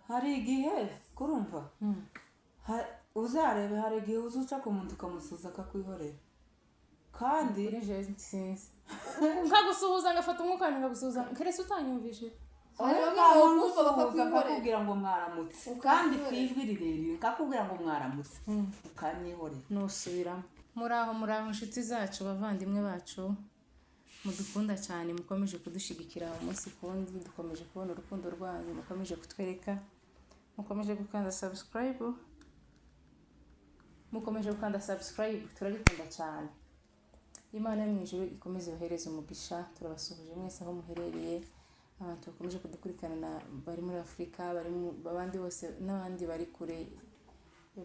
hari igihe kurumva uzarebe hari igihe uzuca ku muntu ukamusuza akakwihorera kandi sinzi nkagusuhuza ngafata umwuka nkagusuhuza keretse utanyumvije kakubwira ngo mwaramutse kandi kwijwi rirerire kakubwira ngo mwaramutse ukanyihorera nusubiramo muraho inshuti zacu bavandimwe bacu mudukunda cyane mukomeje kudushigikira umunsi kundi dukomeje kubona urukundo rwanyu mukomeje kutwereka mukomeje gukanda subscribe turabikunda cyane Imana yo mu ijuru ikomeze yohereza umugisha turabasuhuje mwese aho muherereye abantu bakomeje kudukurikirana bari muri Afurika bari abandi bose n'abandi bari kure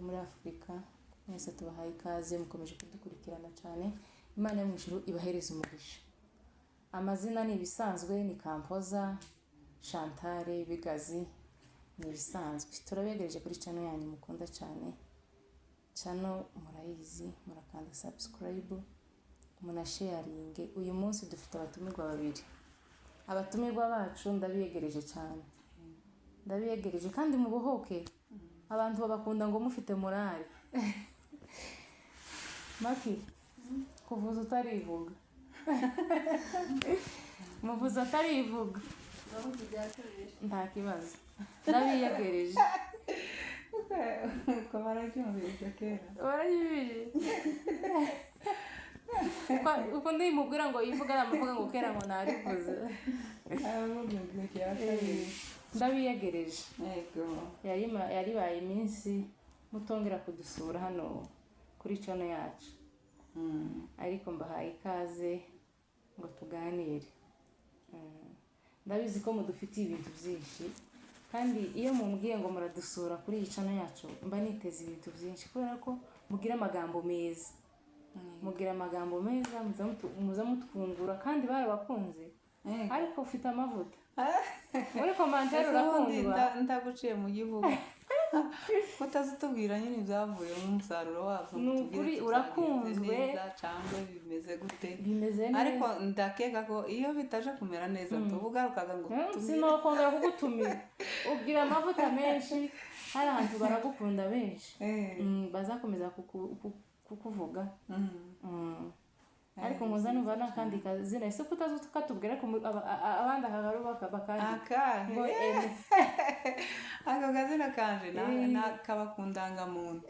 muri Afurika mwese tubahaye ikaze mukomeje kudukurikirana cyane Imana yo mu ijuru ibahereza umugisha amazina ni ibisanzwe ni Kampoza Chantal Bigazi ni ibisanzwe turabegereje kuri channel yanyu mukunda cyane channel murayizi murakanda subscribe munasharinge uyu munsi dufite abatumirwa babiri abatumirwa bacu ndabiyegereje cyane ndabiyegereje kandi mu buhoke abantu babakunda ngo mufite morale Maki kuvuza utarivuga muvuza atarivuga nta kibazo ndabiyegereje ko barabyumvise kera barayibije uko ndimubwira ngo yivuga amavuga ngo kera ngo narivuze ndabiyegereje yari baye iminsi mutongera kudusura hano kuri channel yacu ariko mbahaye ikaze ngo tuganire ndabizi ko mudufitiye ibintu byinshi kandi iyo mumbwiye ngo muradusura kuri iyi channel yacu mba niteze ibintu byinshi kubera ko mugira amagambo meza muza mutwungura kandi barabakunze ariko ufite amavuta muri commentaire urakundwa ndaguciye mu gihugu utazitubwira nyine ibyavuye mu musaruro wabyo nukuri urakunzwe cyangwa bimeze gute bimeze neza ariko ndakeka ko iyo bitaje kumera neza tuvugarukaga ngo sinokongera kugutumira ubwira amavuta menshi hari ahantu baragukunda benshi bazakomeza kukuvuga ariko muza numva nakandi kazina ese kutazo tukatubwira ko abandi ahagaru bakandi ngo ako kazina kanje nakabakundanga muntu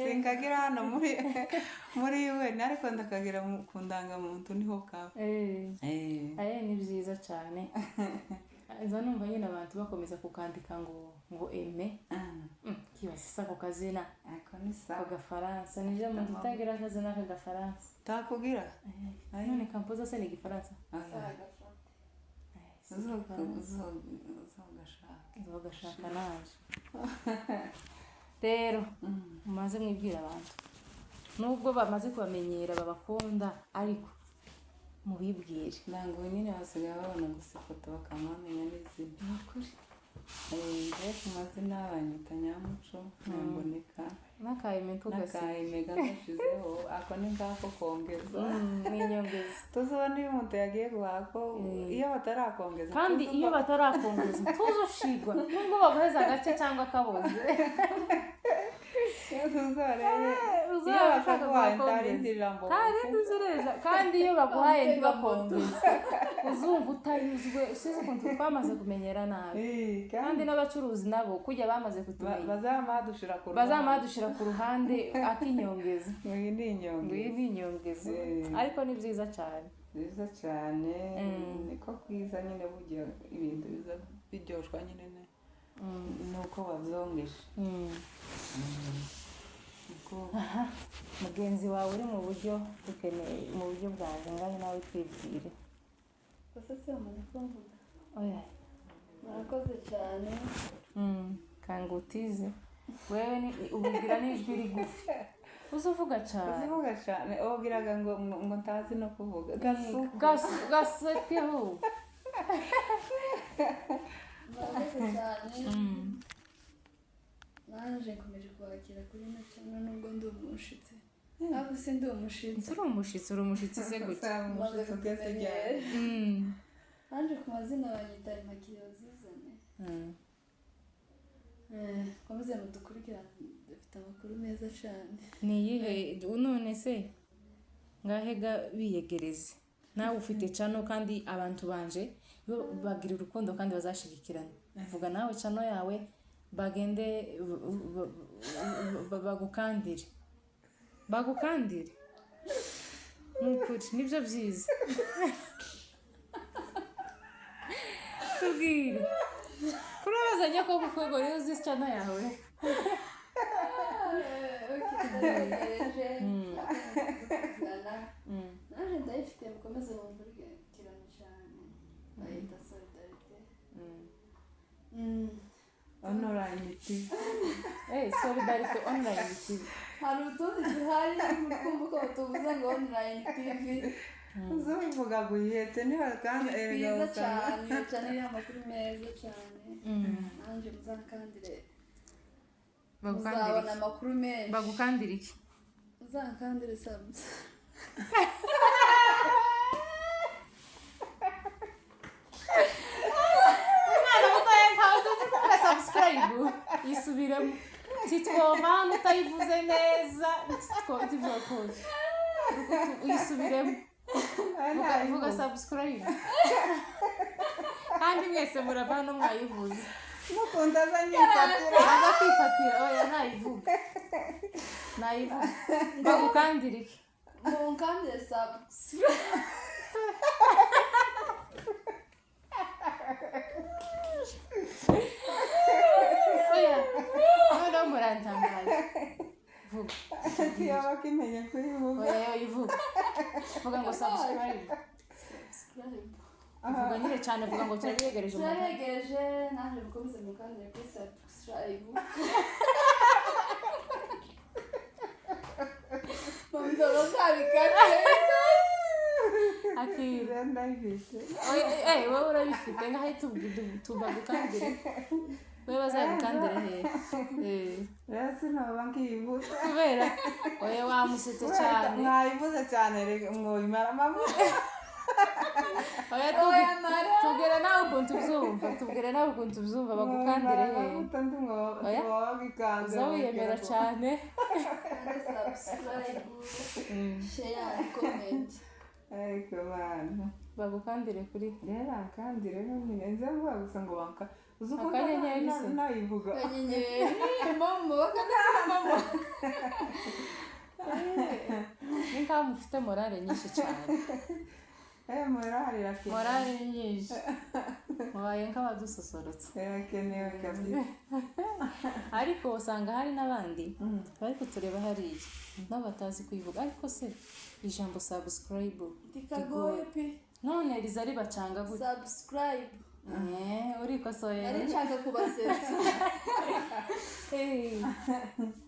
sinkagira hano muri we ariko ndakagira kundanga muntu niho kaba ni byiza cyane nza numva nyine abantu bakomeza kukandika ngo eme kibasa ako kazina ako ni sawa agafaransa nije muntu utagira akazina k'agafaransa takugira none Kampoza se ni igifaransa uzogashaka naje rero mumaze mwibwira abantu nubwo bamaze kubamenyera babakunda ariko mubibwire ndango nyine basigaye babona gusa ifoto bakamamenya n'izina n'ukuri ku mazina banyita Nyamuco Nyamboneka n'akayime gashizeho ako ni ngako kongeza n'inyongeza tuzobona iyo umuntu yagiye guhako iyo batarakongeza kandi iyo batarakongeza tuzoshigwa nubwo baguheza agace cyangwa akaboze iyo bataguhaye ntarindirira mbo kandi iyo baguhaye ntibakongeza uzumva utanyuzwe usize ukuntu twamaze kumenyera nabi kandi n'abacuruzi nabo kujya bamaze kutumenya bazamadushira ku ruhande akinyongeza iyi ni inyongeza ariko ni byiza cyane niko kwiza nyine burya ibintu biza biryoshwa nyine nuko wabyongeje mugenzi wawe uri mu buryo dukeneye mu buryo bwanjye ngaho nawe twibwire gusa si umuntu kumvuga oya murakoze cyane kangutize wewe ubwira n'ijwi rigufi uzuvuga cyane ubwiraga ngo ntazi no kuvuga gasekeho murakoze cyane naje nkomeje kubakira kuri ino channel nubwo ndi umushitsi ntabwo se ndi umushitsi uri umushitsi se gute naje ku mazina banyita Immaculée Zizane komeze mudukurikirane dufite amakuru meza cyane. ni iyihe none se ngahega biyegereze nawe ufite cano kandi abantu banje bagira urukundo kandi bazashigikirana vuga nawe cano yawe bagende bagukandire nukuri nibyo byiza tubwire kurabazanya ko bukwego rero uzi cano yawe naje ndayifite mukomeze mumurikirane cyane bayita solidarite online TV. solidarite online TV hari utundi duhari kumva ko tuvuze ngo online TV uzubivuga guhetse niba kandi byiza cyane cyane iriho amakuru meza cyane nanjye muzakandire muzabona amakuru menshi bagukandira iki muzakandire sabusa yisubiremo titwova utayivuze neza yisubiremo vuga subscribe kandi mwese murava no mwayivuze mukunda zanyifatira aza kwifatira oya nayivuga bagukandira iki mukandire subscribe noneho murantangaza vuga yaba akimenye kuri vuga oya yivuga vuga ngo subscribe vuga nyine cyane vuga ngo turabiyegereje nanjye mukomeze mukandire kuri subscribe mumdogo zabikate akira ndabifite wowe urabifite ngaho tubagukandire wewe bazagukandira hehe rero sinaba nkiyivuze kubera oya wamusetse cyane mwayivuze cyane mwimara amavuta oya tubwire nawe ukuntu ubyumva bagukandire hehe oya uza wiyemera cyane subscribe share comment bagukandire kuri rero akandire nyine nze mvuga gusa ngo banka uzuko akanyenyeri se nayivuga akanyenyeri momo bakandira momo ni nkaho mufite morale nyinshi cyane morale irakenewe morale nyinshi mubaye nk'abadususurutse irakenewe kabisa ariko usanga hari n'abandi bari kutureba hariya nabo batazi kuyivuga ariko se ijambo subscribe rikagoye pe none riza ribacanga gute subscribe urikosoye nari nshaka kubasetsa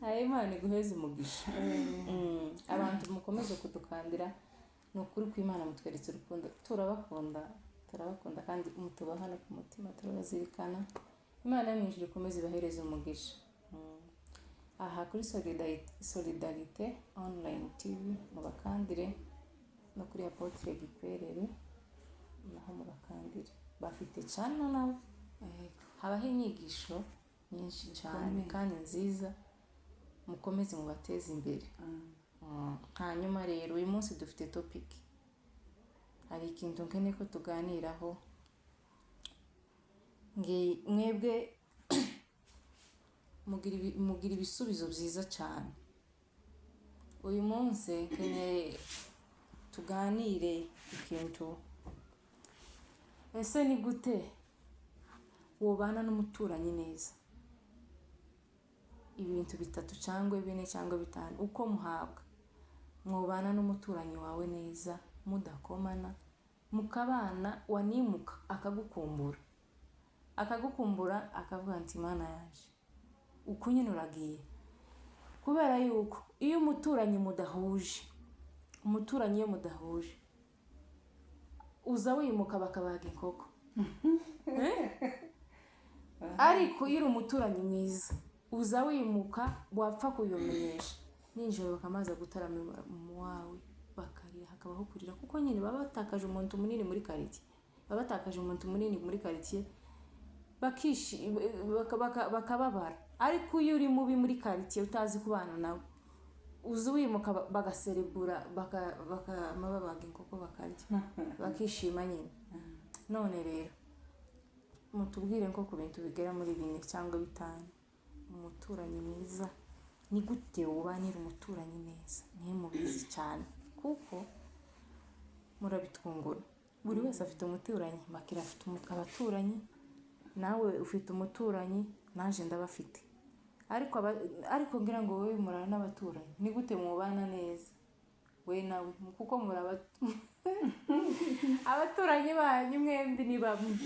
hayi Imana iguheze umugisha abantu mukomeze kudukandira ni ukuri ko Imana mutweretse urukundo turabakunda kandi mutubaha no ku mutima turabazirikana Imana yo mu ijuru ikomeze ibahereze umugisha aha kuri solidarite online TV mubakandire no kuri Apotre Gikwerere naho mubakandire bafite cyane nabo habaho inyigisho nyinshi cyane kandi nziza mukomeze mubateze imbere hanyuma rero uyu munsi dufite topic hari ikintu nkeneye ko tuganiraho mwebwe mugira ibisubizo byiza cyane uyu munsi nkeneye tuganire ikintu ese ni gute wobana n'umuturanyi neza ibintu bitatu cyangwa bine cyangwa bitanu uko muhabwa mwobana n'umuturanyi wawe neza mudakomana mukabana wanimuka akagukumbura akavuga ati Imana yaje uko nyine uragiye kubera yuko iyo umuturanyi mudahuje uza wimuka bakabaga inkoko ariko iyo umuturanyi mwiza uza wimuka wapfa kuyumenyesha nijoro bakamaza gutaramira mu wawe bakarira hakabaho kurira kuko nyine baba batakaje umuntu munini muri quartier bakababara. Ariko iyo uri mubi muri quartier utazi kubana nabo uzi wimuka bagaserebura bakabaga inkoko bakarya bakishima nyine. None rero mutubwire nko ku bintu bigera muri 4 cyangwa 5 umuturanyi mwiza ni gute ubanira umuturanyi neza? Nihe mubizi cyane kuko murabitwungura. Buri wese afite umuturanyi, Makira afite abaturanyi, nawe ufite umuturanyi, naje ndabafite. Ariko ngira ngo wowe murana n'abaturanyi ni gute mubana neza we nawe kuko abaturanyi banyu mwembi ni bamwe.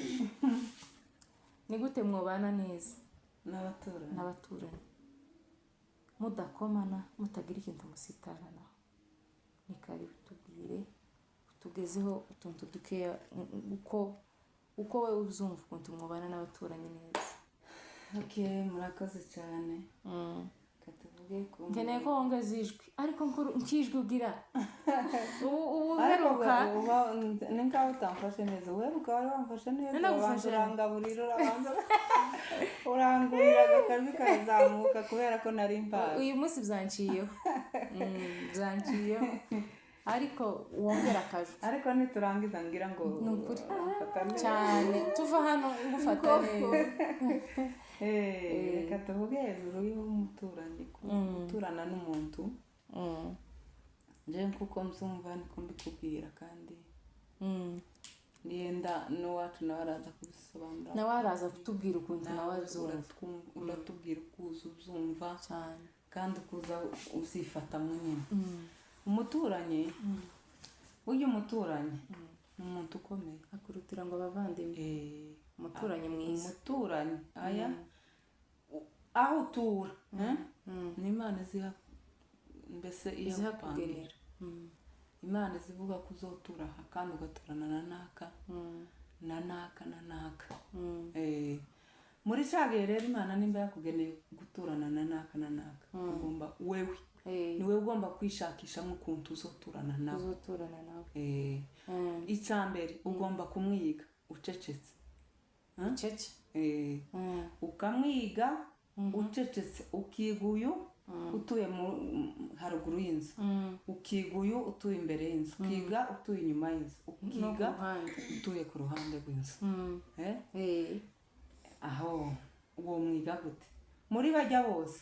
Ni gute mubana neza n'abaturanyi mudakomana mutagira ikintu musitarana? Ni kari tubwire tugezeho utuntu dukeya uko we uzumva ukuntu mubana n'abaturanyi neza. Okay, murakoze cyane. Katuvuge ko nkeneye ko wongeza ijwi ariko nkijwi ugira uheruka ninka utamfashe neza. Uheruka wari wamfashe neza urangaburira urangurira agakajwi karazamuka kubera ko nari mpaye. Uyu munsi byanciyeho ariko wongera akajwi. Ariko niturangiza ngira ngo cyane tuva hano ngufata neza. Reka tuvuge hejuru y'umuturanyi guturana n'umuntu. Nje nkuko mzumva niko mbikubwira kandi nienda n'uwacu nawe araza kubisobanura. Nawe araza kutubwira ukuntu nawe uratubwira ukuza uzumva cyane kandi ukuza uzifata nyine. Umuturanyi uyu muturanyi ni umuntu ukomeye akurutira ngo abavandimwe. Umuturanyi mwiza, umuturanyi aya aho utura ni Imana iziha mbese iyo kugenera. Imana zivuga ko uzotura aha kandi ugaturana na naka. Muri cyage rero Imana nimba yakugeneye guturana na naka ugomba wewe niwe ugomba kwishakisha nk'ukuntu uzoturana nawe. Icyambere ugomba kumwiga ucecetse. Ukamwiga ucecetse ukiguyu utuye haruguru y'inzu, ukiguyu utuye imbere y'inzu, ukiga utuye inyuma y'inzu, ukiga utuye ku ruhande rw'inzu. Aho uwo mwiga gute muri bajya bose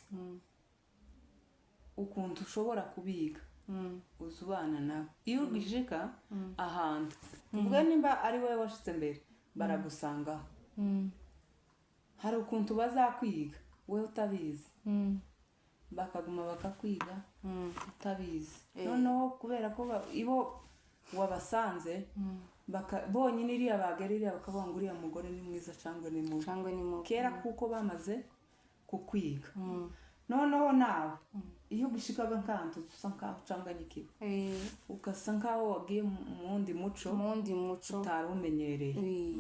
ukuntu ushobora kubiga uzubana nabo. Iyo ugishika ahantu ubwo nimba ari wowe washitse mbere baragusangaho, hari ukuntu bazakwiga wowe utabizi, bakaguma bakakwiga utabizi. Noneho kubera ko ibo wabasanze bonyine iriya bageririya bakavuga ngo uriya mugore ni mwiza cyangwa ni mubi kera kuko bamaze kukwiga. Noneho nawe iyo ugishikaga nkantu usa nkaho ucanganyikiwe ugasa nkaho wagiye mu wundi muco utari umenyereye,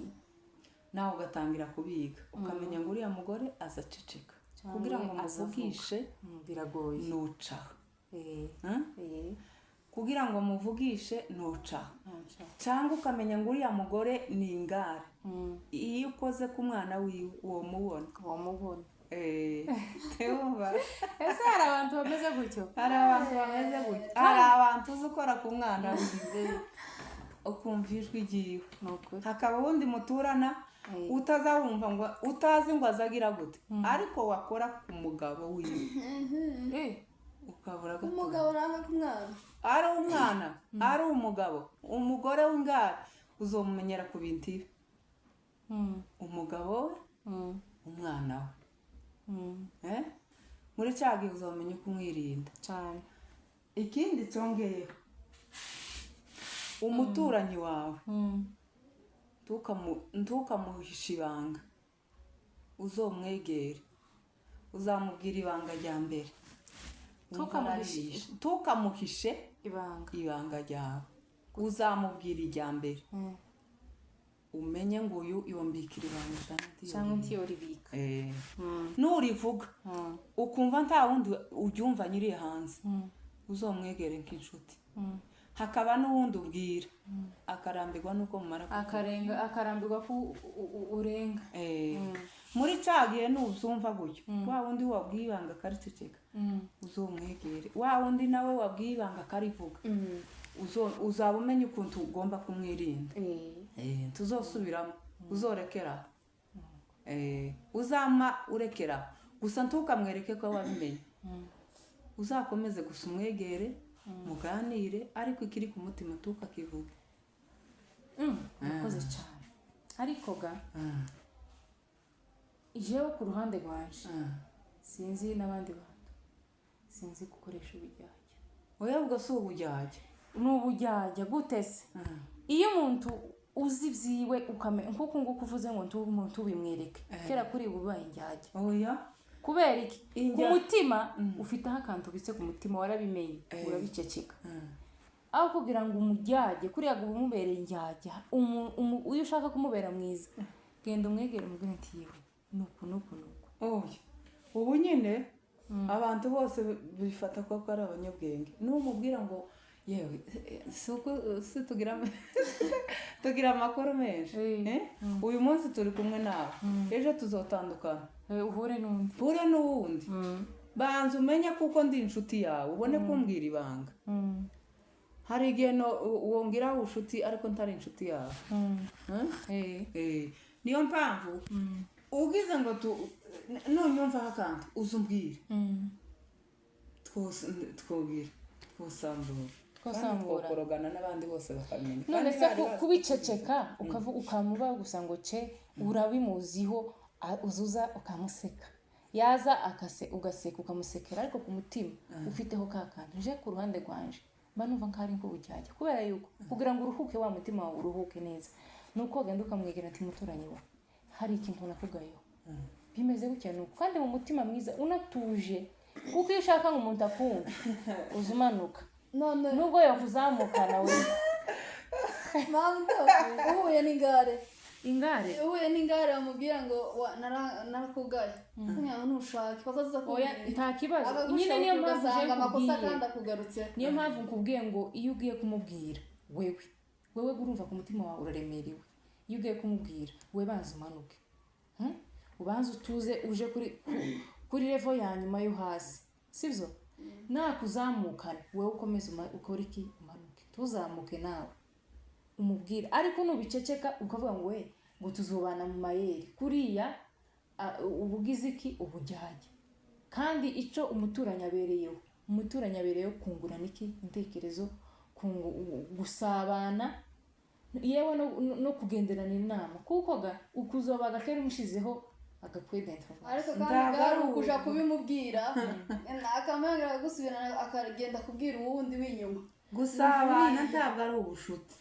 nawe ugatangira kubiga ukamenya ngo uriya mugore azaceceka kugira ngo muvugishe biragoye nucaho. Kugira ngo muvugishe nucaho cyangwa ukamenya ngo uriya mugore ni ingare. Iyo ukoze ku mwana wiwe uwo mubona. Teumva ese hari abantu bameze gutyo? Hari abantu uzi ukora ku mwana wiwe ukumva ijwi ryiwe. Hakaba wundi muturana utazawumva ngo utazi ngo azagira gute ariko wakora ku mugabo wiwe ukabura gato. Umugabo uranga ku mwana ari umwana ari umugabo. Umugore w'ingare uzomumenyera ku bintu ibi. Umugabo we umwana we muri cyagi uzomenya kumwirinda cyane. Ikindi cyongeye umuturanyi wawe ntukamuhisha ibanga, uzomwegere uzamubwira ibanga rya mbere. Ntukamuhishe ibanga ryawe, uzamubwira irya mbere. Umenye ngo uyu yombikira ibanga cyangwa ntiyoribika. Nurivuga ukumva nta wundi uryumva nyiri hanze uzomwegere nk'inshuti. hakaba n'uwundi ubwira akarambirwa nuko mumara akarambirwa ko urenga. muri ca gihe nubyumva gutyo wa wundi wabwiye ibanga akariceceka uzomwegere, wa wundi nawe wabwiye ibanga akarivuga uzaba umenya ukuntu ugomba kumwirinda. Tuzosubiramo uzorekera uzama urekera gusa ntukamwereke ko wabimenye, uzakomeze gusa umwegere muganire ariko ikiri ku mutima tukakivuga. Murakoze cyane. Ariko ga jewe ku ruhande rwanje sinzi n'abandi bantu sinzi gukoresha ubujyajya. Oya ubwo si ubujyajya, ni ubujyajya gute se? Iyo umuntu uzi ibyiwe ukamenya nkuko nguko uvuze ngo umuntu ubimwereke kera kuri bubaye injyajya. Oya kubera iki? Ku mutima ufite akantu bitse ku mutima warabimenye urabiceceka. Aho kugira ngo umujyajye kuriya ngo umubereye injyajya uyu ushaka kumubera mwiza genda umwegere umubwire ati yewe nuko. Oya ubu nyine abantu bose bifata ko ari abanyabwenge, n'umubwira ngo yewe si tugira amakuru menshi uyu munsi turi kumwe nawe ejo tuzotandukana uhure n'uwundi banza umenye kuko ndi inshuti yawe ubone kumbwira ibanga. Hari igihe wongeraho ubushuti ariko ntari inshuti yawe. Niyo mpamvu ubwiza ngo nunyumvaho akantu uzumbwire twosambura twokorogana n'abandi bose bakamenya. None se kubiceceka ukamuba gusa ngo ce urabimuziho uzuza ukamuseka yaza ugaseka ukamusekera ariko ku mutima ufiteho kakantu. Je ku ruhande rwanje mba numva nkari ngo bujyajya kubera yuko kugira ngo uruhuke wa mutima wawe uruhuke neza nuko genda ukamwegera ati muturanye wa hari ikintu nakugayo bimeze gutya nuko kandi mu mutima mwiza unatuje kuko iyo ushaka ngo umuntu akumva uzumanuka none nubwo yakuzamukana we mando uhuye n'ingare uhuye n'ingare bamubwira ngo narakugaye nyaho ntushake bakoze ko nta kibazo nyine niyo mpamvu je amakosa kandi akugarutse. Niyo mpamvu nkubwiye ngo iyo ugiye kumubwira wewe urumva ku mutima wawe uraremerewe. Iyo ugiye kumubwira we banza umanuke ubanza utuze uje kuri level ya nyuma yo hasi sivyo nakuzamukana wewe ukomeze ukora iki umanuke tuzamuke nawe umubwira ariko nubiceceka ukavuga ngo we ngo tuzobana mu mayeri kuriya ubugize iki ubujyajya kandi ico umuturanya abereyeho kungurana iki intekerezo gusabana yewe no kugenderana inama kuko ukuzoba gatera umushizeho agakwedenta ariko kandi gari ukuja kubimubwira akamanga gusubirana akagenda kubwira uwundi w'inyuma. Gusabana ntabwo ari ubushuti.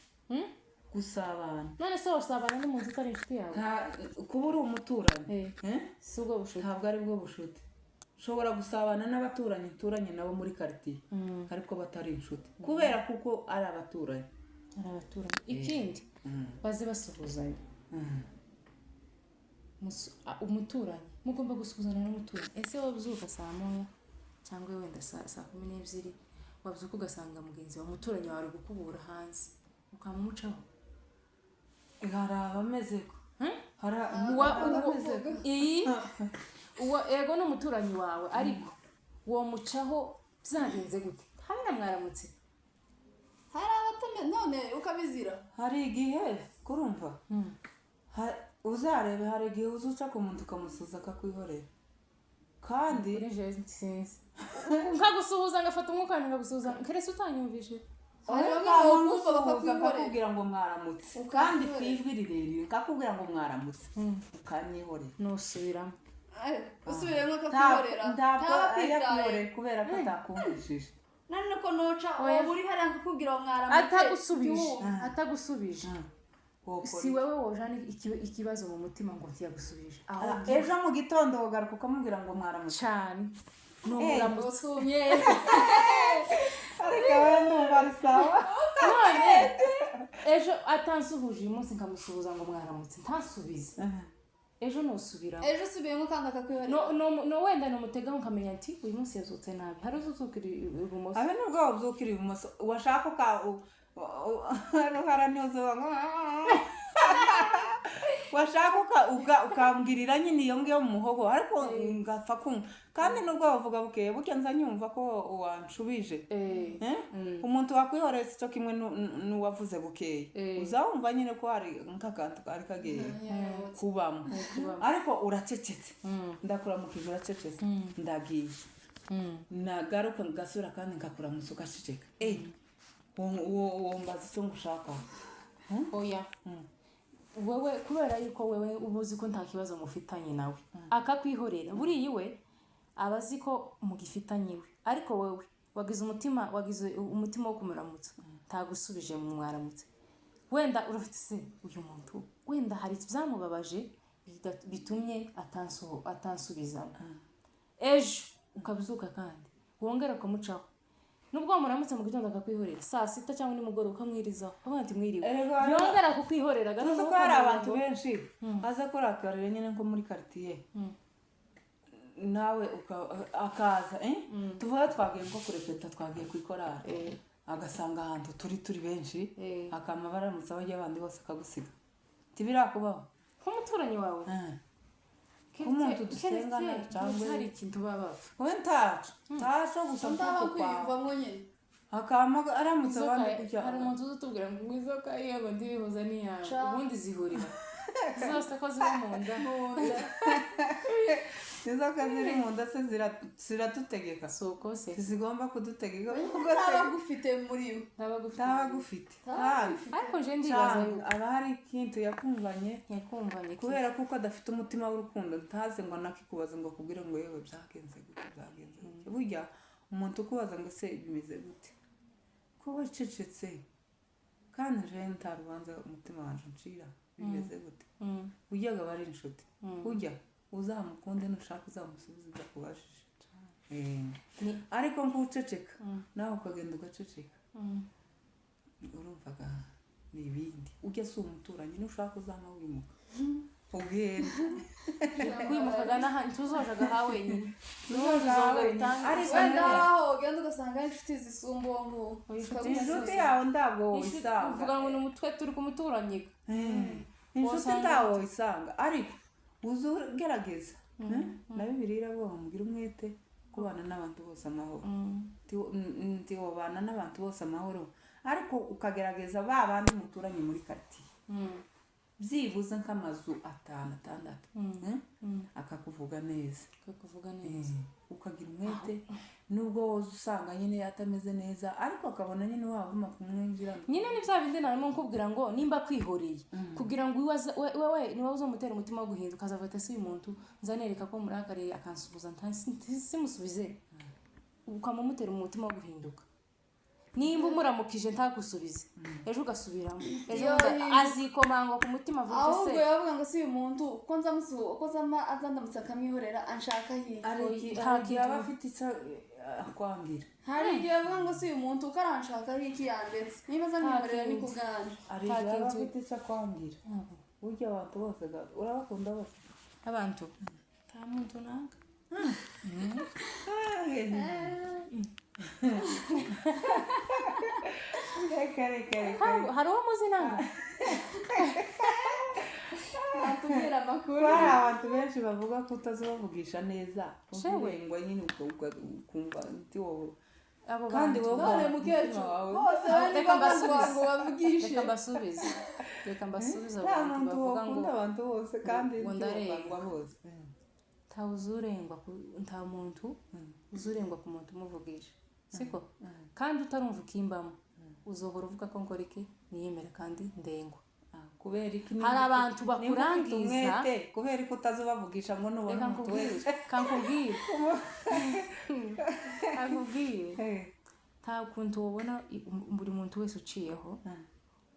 Gusabana none se usabana n'umuntu utari inshuti yawe kuba uri umuturanyi si ubwo bushuti ntabwo ari bwo bushuti. Ushobora gusabana n'abaturanyi nabo muri quartier ariko batari inshuti kubera kuko ari abaturanyi ikindi baze basuhuzanya. Umuturanyi mugomba gusuhuzana n'umuturanyi. Ese wabyuka saa moya cyangwa wenda saa 12 wabyuka ugasanga mugenzi wa umuturanyi wawe gukubura hanze ukamucaho hari abameze ko ego n'umuturanyi wawe ariko uwo mucaho byagenze gute hamwe mwaramutse hari abatame none ukabizira. Hari igihe kurumva uzarebe hari igihe uzuca ku muntu ukamusuza akakwihorera kandi nkagusuhuza ngafata umwuka ngagusuhuza keretse utanyumvishe kakubwira ngo mwaramutse kandi kwijwi rirerire kakubwira ngo mwaramutse ukanyihorera nusubiramo usubiremo akakwihorera ntabwo ayakwihorera kubera ko atakumvishije none ko noca uri hari akakubwira ngo mwaramutse atagusubije si wewe wojana ikibazo mu mutima ngo ntiyagusubije ejo mu gitondo ugaruka ukamubwira ngo mwaramutse cyane n'umuramutse ariko wenda barisawa none ejo atansuhuje uyu munsi nkamusuhuza ngo mwaramutse ntasubize ejo nusubiraho ejo usubiyemo kandi akakwihorera no wenda numutegaho nkamenya ati uyu munsi yazutse nabi hari uzukira ibumoso abe nubwo wabyukira ibumoso washaka ruhara ntiuzuba washaka ukambwirira nyine iyo ngiyo mu muhogo ariko ngapfa kumva kandi nubwo bavuga bukeye burya nza nyumva ko wanshubije umuntu wakwihoreza icyo kimwe n'uwavuze bukeye uzawumva nyine ko hari nk'akantu kari kagiye kubamo ariko uracecetse ndakuramukije uracecetse ndagiye nagaruka ngasubira kandi ngakuramusa ugaceceka uwo mbaza icyo ngushaka oya wowe kubera yuko wowe ubuzi ko nta kibazo mufitanye nawe akakwihorera buriya iwe aba azi ko mugifitanye we ariko wowe wagize umutima wo kumuramutsa ntagusubije mu mwaramutse wenda urafite se uyu muntu wenda hari ibyamubabaje bitumye atansubiza ejo ukabyuka kandi wongera ukamucaho nubwo muramutse mu gitondo akakwihorera saa sita cyangwa nimugoroba ukamwirizaho avuga ati mwiriwe yongera kukwihorera gato ko hari abantu benshi aza kurakarira nyine nko muri quartier nawe akaza tuvuga twagiye nko kurepeta twagiye kwikorara agasanga ahantu turi benshi akama baramutse abajya abandi bose akagusiga ntibirakubaho nk'umuturanyi wawe umuntu dusengana cyangwa hari ikintu baba wowe ntaco gusa ndaba kwiyumvamo nyine akama aramutse abandi kujya hari umuntu uzatubwira ngo inzoka yego ndibihuza n'iyawe ubundi zihurira zose ko ziba mu nda inzoka ziri mu nda se ziradutegeka soko se zigomba kudutegeka ntabagufite muri we ntabagufite ariko je ndibaza aba hari ikintu yakumvanye kubera kuko adafite umutima w'urukundo ntaze ngo nakikubaza ngo akubwire ngo yewe byagenze gute burya umuntu ukubaza ngo se bimeze gute ko wacecetse kandi je nta rubanza umutima wanje uncira bimeze gute burya aba ari inshuti burya uzamukunde nushaka uzamusubiza udakubajije ariko nkuceceka nawe ukagenda ugaceceka urumvaga ni ibindi ujya si umuturanyi nushaka uzama wimuka ugenda kwimukaga n'ahandi tuzojaga ha wenyine wenda aho ugenda ugasanga inshuti zisumba uwo nguwo inshuti yawe ndabwo wowisanga uvuga ngo ni umutwe turi kumuturanyi inshuti ndawo wowisanga ariko ugerageza na Bibiliya iravuga mugira umwete kubana n'abantu bose amahoro wabana n'abantu bose amahoro ariko ukagerageza ba bandi muturanye muri quartier byibuze nk'amazu 5-6 akakuvuga neza ukagira umwete nubwo woza usanga nyine atameze neza ariko akabona nyine wavuma kumwinjira nyine ni bya bindi narimo nkubwira ngo nimba kwihoreye kugira ngo wewe ni wowe uzomutera umutima wo guhinduka azavata si uyu muntu nzanereka ko murakariye akansubiza simusubize ukamumutera umutima wo guhinduka nimba umuramukije ntagusubize ejo ugasubiramo ejo azikomanga ku mutima avuga se ahubwo yavuga ngo si uyu muntu uko azandamutse akamwihorera anshaka hari yaba afite icyo akwangira hari igihe bavuga ngo si uyu muntu uko aranshaka iki yandetse niba azamwihorera ni kubwanjye hari igihe aba afite icyo akwangira burya abantu bose urabakunda bose abantu nta muntu nanga hari uwo muzi nanga batubwira amakuru hari abantu benshi bavuga ko utazibavugisha neza ngo nyine ukumva nti wowe kandi wowe mukecuru bose ngo bavugishe reka mbasubize abantu bavuga ngo abantu bose kandi ndarengwa bose nta muntu uzurengwa ku muntu umuvugisha siko kandi utarumva ukimbamo uzohora uvuga ko ngora iki niyemera kandi ndengwa kubera iki hari abantu bakurangiza kubera ko utazubavugisha ngo nubona umuntu wese kankubwire nta kuntu wabona buri muntu wese uciyeho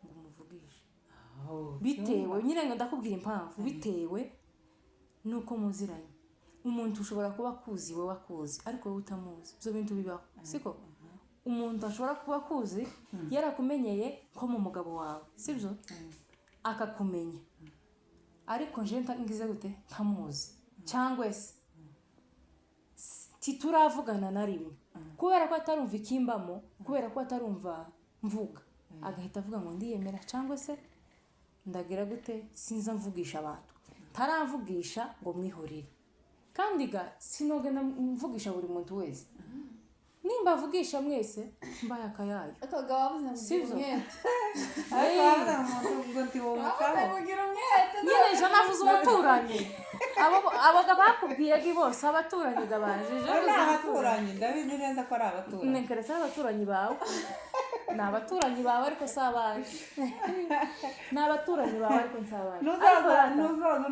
ngo umuvugishe bitewe nyine ngo ndakubwira impamvu bitewe nuko muziranye umuntu ushobora kuba akuzi wowe akuzi ariko wowe utamuzi ibyo bintu bibaho siko umuntu ashobora kuba akuzi yarakumenyeye nko mu mugabo wawe sibyo akakumenya ariko nje ngize gute ntamuzi cyangwa se tituravugana na rimwe kubera ko atarumva ikimbamo kubera ko atarumva mvuga agahita avuga ngo ndiyemera cyangwa se ndagira gute sinza mvugisha abantu taramvugisha ngo mwihorere kandi ga sinogenda mvugisha buri muntu wese nimba avugisha mwese mbaye akayayo akaga wavuze ngo Sivyo? umwete ariko umuntu ngo ndi wo mukabo kugira umwete nyine ejo navuze umuturanyi abaga bakubwiye gi bose abaturanyi gabanjije ni abaturanyi ndabizi neza ko ari abaturanyi nekeretse abaturanyi bawe ni abaturanyi bawe ariko si abanjye ni abaturanyi bawe ariko si abanjye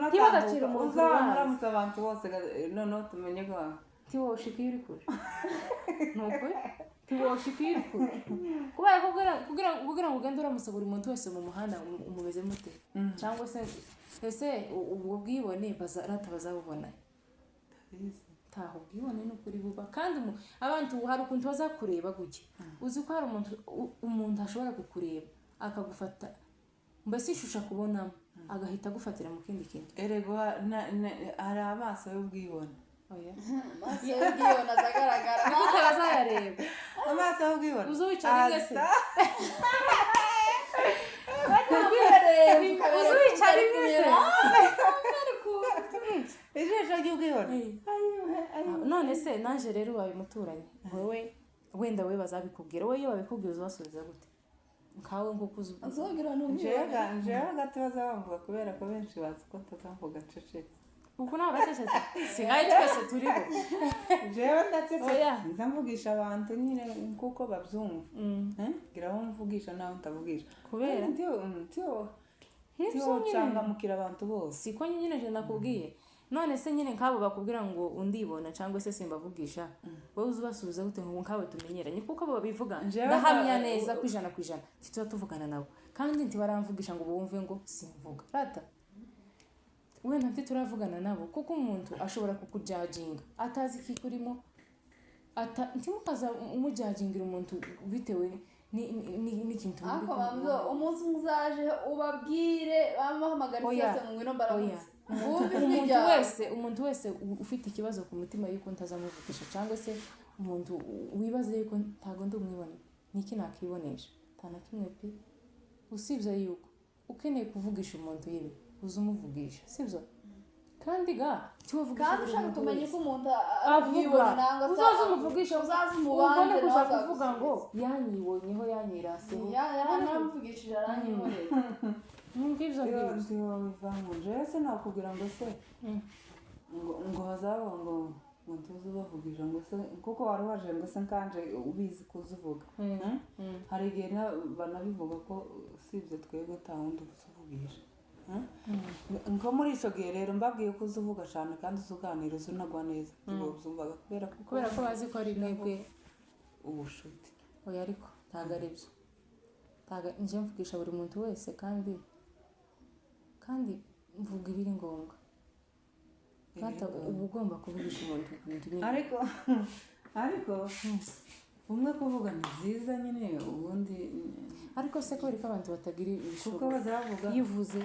ntibagacire umuntu uzamuramutse abantu bose noneho tumenye ko ntiwoshika iyo uri kure ni ukuri ntiwoshika iyo uri kure kubera ko kugira ngo ugende uramutse buri muntu wese mu muhanda umumeze mute cyangwa se ese ubwo bwibone rata bazabubona taho ubwibone ni ukuri buba kandi abantu hari ukuntu bazakureba gutya uzi ko hari umuntu ashobora kukureba akagufata mbese ishusho akubonamo agahita agufatira mu kindi kintu erego hari amaso y'ubwibone amaso y'ubwibone azagaragara gute bazayareba amaso y'ubwibone uzi wicara ingese uzi wicara ingese ijisho ry'ubwibone none se naje rero ubaye umuturanyi wowe wenda we bazabikubwira wowe iyo babikubwira uzabasubiza gute nkawe nguko uzi azabwira no njewe hagati bazabavuga kubera ko benshi bazi ko tutavuga cecetse uku ntabwo bacecetse singaye twese turiho jewe ndacecetse nza mvugisha abantu nyine kuko babyumva ngira aho mvugisha naho ntavugisha kubera tiyo cangamukira abantu bose siko nyine je nakubwiye none se nyine nk'abo bakubwira ngo undibona cyangwa se simbavugisha wowe uzubasubiza gute ngo nkawe tumenyeranye kuko abo babivuga ndahamya neza ku ijana tuba tuvugana nabo kandi ntibaramvugisha ngo bumve ngo simvuga rata wenda ntituravugana nabo kuko umuntu ashobora kukujajinga atazi ikikurimo ntimukaza umujajingira umuntu bitewe n'ikintu ariko bamwe umunsi muzaje ubabwire bamuhamagara cyose mu ngwino baramuzi umuntu wese ufite ikibazo ku mutima yuko ntazamuvugisha cyangwa se umuntu wibaza yuko ntago ndi umwibone niki nakibonesha tana kimwe pe usibye yuko ukeneye kuvugisha umuntu yiwe uzumuvugisha sibyo kandi tiwavugisha kandi ushaka kumenya ko umuntu avuga uzazumuvugisha uzazumubanze kuza kuvuga ngo yanyibonyeho yanyiraseho yaramuvugishije aranyiboneye ngibyo bivangu jewe se nakubwira ngo se ngo hazaba ngo tuzi bavugisha ngo se kuko wari waje ngo se nkanje ubizi kuzivuga hari igihe banabivuga ko usibye twebwe nta wundi uzivugisha nko muri icyo gihe rero mbabwiye ko uzivuga cyane kandi uzuganira uzunagwa neza byumvaga kubera ko bazi ko ari mwebwe ubushuti oya ariko ntabwo ari byo nje mvugisha buri muntu wese kandi mvuga ibiri ngombwa uba ugomba kuvugisha umuntu nyine ariko umwe kuvuga ni byiza nyine ubundi ariko se kubera ko abantu batagira ibishoboka kuko bazavuga yivuze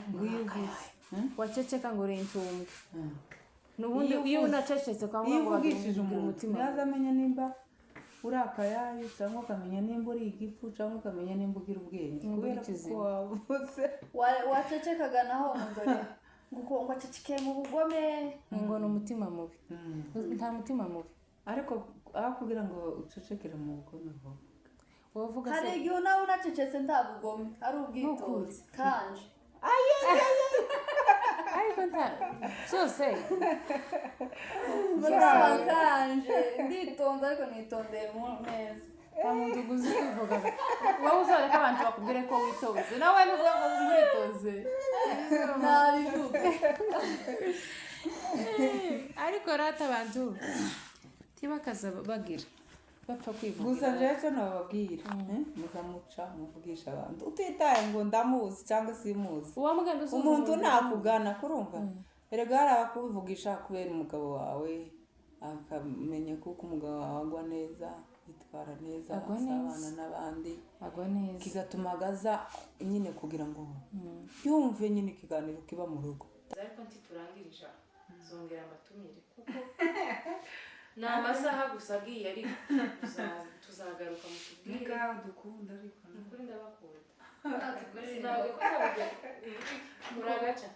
waceceka ngo rentumbwe n'ubundi iyo unacecetse kwa ngo uvugishije umutima yazamenya nimba uri akayayi cyangwa ukamenya nimba uri igifu cyangwa ukamenya nimba ugira ubwenge kubera ko wavuze wacecekaga naho ngo aceceke mu bugome ngo ni umutima mubi nta mutima mubi ariko aho kugira ngo ucecekere mu bugome wavuga hari igihe nawe unacecetse nta bugome ari ubwitonzi kanje ariko nta cyose kanje nditonze ariko nitondeye neza nta muntu uguzi kwivuga wowe uzareka abantu bakubwire ko witoze nawe nubwo ngo muritoze ntabivuga ariko rata abantu ntibakaza bagira bapfa kwivugira gusa jeje nababwira mukamuca muvugisha abantu utitaye ngo ndamuzi cyangwa simuzi umuntu nakugana kurumva erega hari abakubivugisha kubera umugabo wawe akamenya kuko umugabo wawe agwa neza yitwara neza asabana n'abandi kigatuma agaza nyine kugira ngo yumve nyine ikiganiro kiba mu rugo ariko ntiturangirije zongera amatumire kuko ni amasaha gusa agiye ariko tuzagaruka mu tubwire ngaho dukunda ariko ni ukuri ndabakunda ntabwo ko ntabwo muragaca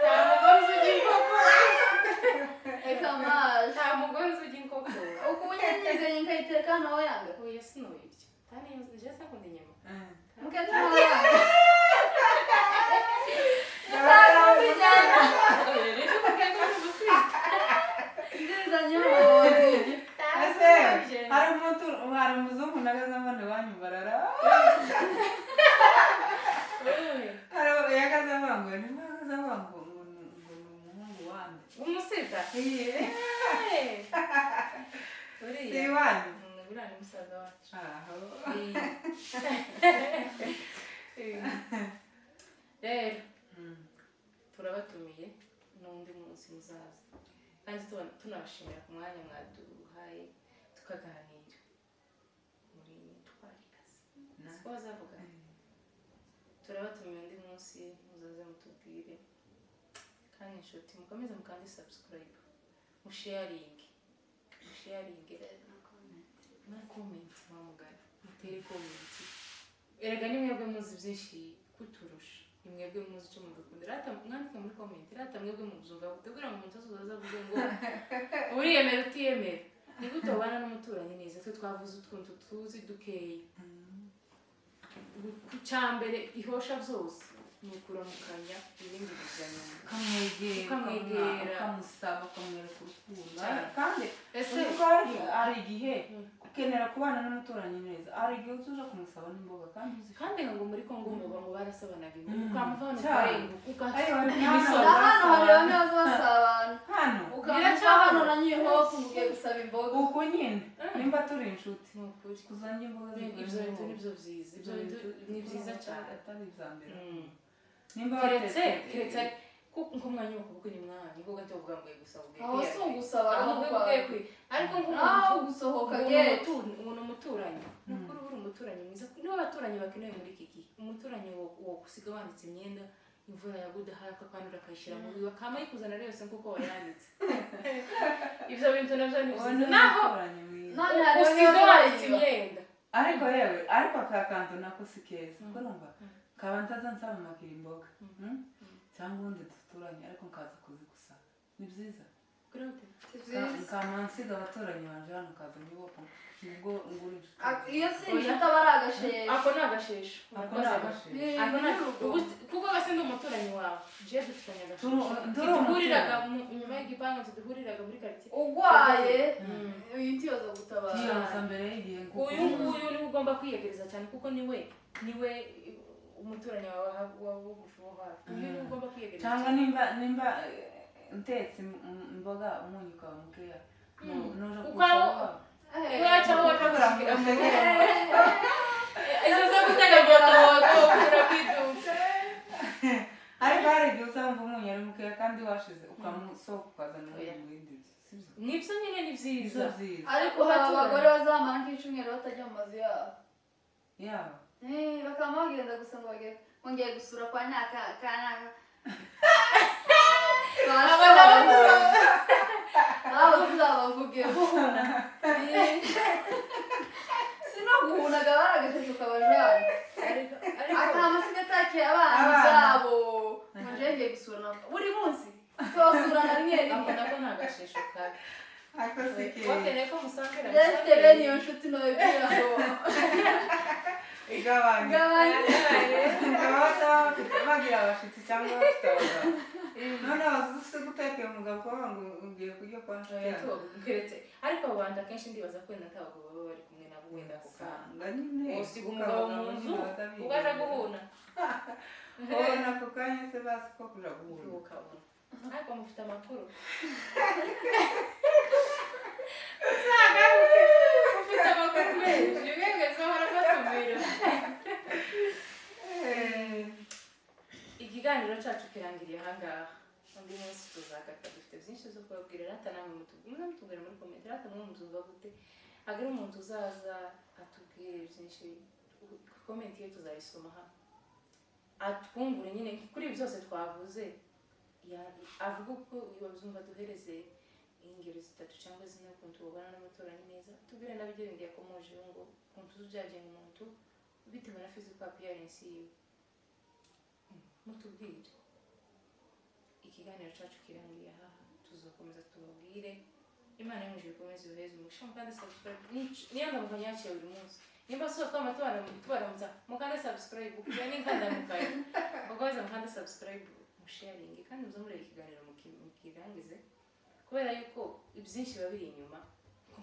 nta mugore uzi inkoko reka maje nta mugore uzi inkoko uko unyanyizanye nkayiteka nawe yanga oya sinubirya kandi njye sakunda inyama mukajya nawe yanga hari umuzungu nagaze mbona iwanyu barara hari yagaze abango nimagaze abango ngo ni umuhungu wande umusita si iwanyu uriya ni musaza wacu aho rero turabatumiye n'undi munsi muzaza kandi tunabashimira ku mwanya mwaduhaye tukaganira muri twarikazi siko bazavuga turabatumiye undi munsi muzaze mutubwire kandi inshuti mukomeze mukande subscribe musharinge na comment mwamugana mutere comment erega ni mwebwe muzi byinshi kuturusha ni mwebwe muzi icyo mudukundira rata mwandika muri comment rata mwebwe muzumva gutegura ngo umuntu azaza avuge ngo uriyemera utiyemera ni gute ubana n'umuturanyi neza twe twavuze utwuntu tuzi dukeye ku cyambere ihosha byose ni ukuramukanya ibindi bizanyuma ukamwegera ukamusaba ukamwereka urukundo kandi ese hari igihe ukenera kubana n'umuturanyi neza hari igihe utuja kumusaba n'imboga kandi ngo muri Kongo ngo barasabanaga imboga ukamuvana hano hari bamwe bazasabana hano ukamuvana na nyihofu mugiye gusaba imboga uko nyine nimba turi inshuti ni ukuri kuzanye imboga ibyo bintu nibyo byiza ibyo bintu ni byiza cyane atari ibya mbere keretse nk'umwanya wo kuvuga ni mwanya niko gato uvuga ngo gusaba aho si ugusaba ariko nk'umuntu gusohoka gate umuntu umuturanyi nukuri uri umuturanyi mwiza niba abaturanyi bakenewe muri iki gihe umuturanyi wo gusiga wanditse imyenda imvura yagudahaye akakwanura akayishyira mu biwa kama yikuzana yose kuko wayanditse ibyo bintu nabyo ni byiza naho usiga wanditse imyenda ariko akakantu nako si keza urumva kaba ntazansaba amakira imboga cyangwa ubundi duturanye ariko nkaza kuzigusaba ni byiza nkamansiga abaturanyi banje hano kaza nyiboko nubwo nguri iyo si inshuti aba ari agashesho ako ni agashesho kuko base ndi umuturanyi wawe jewe dufitanye agashesho duhuriraga inyuma y'igipangu duhuriraga muri quartier ugwaye uyiti yoza gutabara yiyoza mbere y'igihe uyu nguyu niwe ugomba kwiyegereza cyane kuko niwe umuturanyi wawe ugushoboha uyu niwe ugomba kwiyegereza cyangwa nimba ntetse imboga umunyu ukaba mukeya noja kusohoka wacha wakabura izo zo gutega moto ukura kwiduka ariko hari igihe usanga umunyu ari mukeya kandi washize ukamusohoka ukazana ibindi nibyo nyine ni byiza ariko hari abagore bazamara nk'icyumweru batajya mu mazu yabo bakaba bagenda gusa ngo bongeye gusura kwa nyaka abo tuzabavuge sino guhunaga baragasheshe ukabajana akamasiga atakiye abana zabo ngo njye gusura buri munsi twasurana rimwe rimwe nako nagashesho kabi akoseke wakeneye ko musangera ndetse bene iyo nshuti nawe bwira ngo igabanye bagira abashitsi cyangwa bafite none abazuse gutekera umugabo ngo ugiye kujya kwa nkeretse ariko abandi akenshi ndibaza ko wenda ntabwo baba bari kumwe nabo wenda usanga nyine usiga umugabo mu nzu ugaja guhuna ubona ako kanya se basi ko kuja guhuna ukabona ariko mufite amakuru ufite amakuru menshi mwemeze barabatumira ikiganiro cyacu kirangiriye ahangaha undi munsi tuzagaruka dufite byinshi zo kubabwira rata namwe mutubwire muri komenti rata mwe muzumva gute agire umuntu uzaza atubwire byinshi komenti ye tuzayisoma hano atwungure nyine kuri ibi byose twavuze avuga uko babyumva duhereze ingero zitatu cyangwa zine ukuntu tubana n'abaturanyi neza tubwire n'abigero ngiye yakomojeho ngo ukuntu tuzagenga umuntu bitewe na physical appearance yiwe mutubwire ikiganiro cyacu kirangiye aha tuzakomeza tubabwire Imana yo mujuru komeze yoheze umugisha mukande subscribe niyo ndamukanya yaciye buri munsi nimba so twama tubaramutsa mukande subscribe kugira n'inkanda mukaye mukomeze mukande subscribe sharing kandi muzamureba ikiganiro mukirangize kubera yuko ibyinshi biba biri inyuma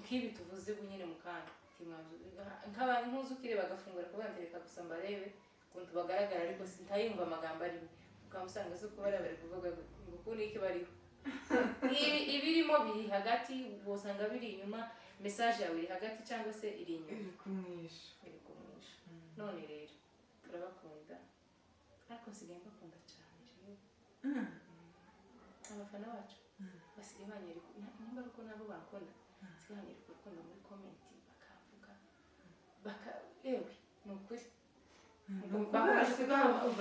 nk'ibi tuvuze bunyine mu kanya nk'abantu nk'uzukire bagafungura kubandereka gusa mbarebe ukuntu bagaragara ariko sintayumva amagambo arimo ukamusanga zo kuba bari kuvuga ngo ukuntu iki bariho ibirimo biri hagati usanga biri inyuma message yawe iri hagati cyangwa se iri inyuma iri kumwisha none rero turabakunda ariko nsigaye mbakunda cyane abafana bacu basigaye banyereka nimba ariko nabo bakunda basigaye banyereka urukundo muri comment bakavuga ewe ni ukuri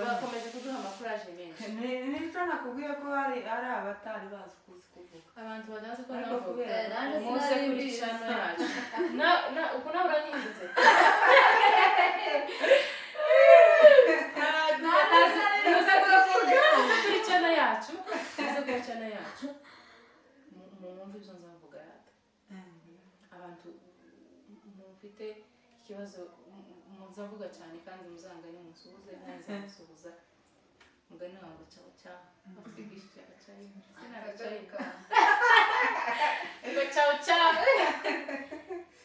bakomeje kuduha amakuraje menshi nicyo nakubwiye ko hari abatari bazi kuzi kuvuga abantu badazi ko nabo muze kuri channel yacu uko nawe uranyindutse kuri channel yacu muze kuri channel yacu mwumve ibyo nzavuga rata abantu mufite ikibazo muzavuga cyane kandi muzangane musuhuze neza musuhuza mugani wangu cyawe cyawe afigishije agacayi sinagacayi ka ego cyawe cyawe